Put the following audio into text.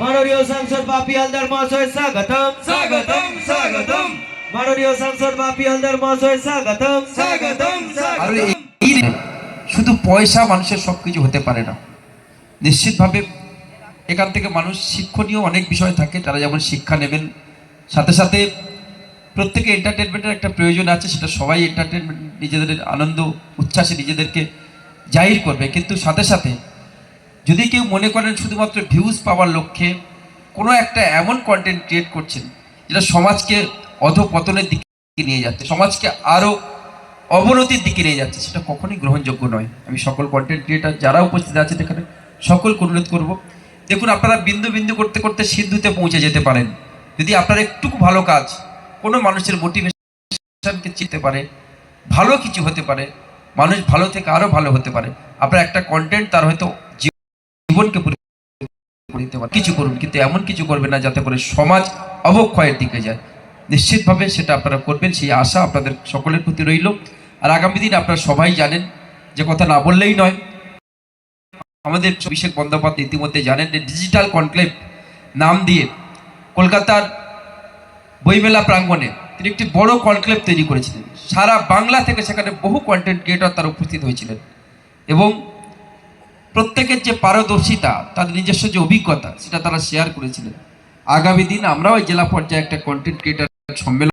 মাননীয় সাংসদ বাপি হালদার মহাশয় স্বাগতম স্বাগতম স্বাগতম মাননীয় সাংসদ বাপি হালদার মহাশয় স্বাগতম স্বাগতম আর স্বাগতম। এই শুধু পয়সা মানুষের সবকিছু হতে পারে না। নিশ্চিতভাবে এখান থেকে মানুষ শিক্ষণীয় অনেক বিষয় থাকে, তারা যেমন শিক্ষা নেবেন, সাথে সাথে প্রত্যেকে এন্টারটেনমেন্টের একটা প্রয়োজন আছে, সেটা সবাই এন্টারটেনমেন্ট নিজেদের আনন্দ উচ্ছ্বাসে নিজেদেরকে জাহির করবে। কিন্তু সাথে সাথে যদি কেউ মনে করেন শুধুমাত্র ভিউজ পাওয়ার লক্ষ্যে কোনো একটা এমন কন্টেন্ট ক্রিয়েট করছেন যেটা সমাজকে অধঃপতনের দিকে নিয়ে যাচ্ছে, সমাজকে আরও অবনতির দিকে নিয়ে যাচ্ছে, সেটা কখনোই গ্রহণযোগ্য নয়। আমি সকল কন্টেন্ট ক্রিয়েটার যারা উপস্থিত আছেন এখানে সকলকে অনুরোধ করব, দেখুন আপনারা বিন্দু বিন্দু করতে করতে সিন্ধুতে পৌঁছে যেতে পারেন যদি আপনার একটুকু ভালো কাজ কোনো মানুষের মোটিভেশনকে চিনতে পারে, ভালো কিছু হতে পারে, মানুষ ভালো থেকে আরও ভালো হতে পারে। আপনার একটা কন্টেন্ট তার হয়তো জীবনকে দিতে পারে। কিছু করুন, কিন্তু এমন কিছু করবেন না যাতে করে সমাজ অবক্ষয়ের দিকে যায়। নিশ্চিতভাবে সেটা আপনারা করবেন, সেই আশা আপনাদের সকলের প্রতি রইল। আর আগামী দিন আপনারা সবাই জানেন, যে কথা না বললেই নয়, আমাদের অভিষেক বন্দ্যোপাধ্যায় ইতিমধ্যে জানেন যে ডিজিটাল কনক্লেভ নাম দিয়ে কলকাতার বইমেলা প্রাঙ্গণে তিনি একটি বড় কনক্লেভ তৈরি করেছিলেন। সারা বাংলা থেকে সেখানে বহু কন্টেন্ট ক্রিয়েটর তারা উপস্থিত হয়েছিলেন এবং প্রত্যেকের যে পারদর্শিতা, তাদের নিজস্ব যে অভিজ্ঞতা, সেটা তারা শেয়ার করেছিলেন। আগামী দিন আমরাও জেলা পর্যায়ে একটা কন্টেন্ট ক্রিয়েটর সম্মেলন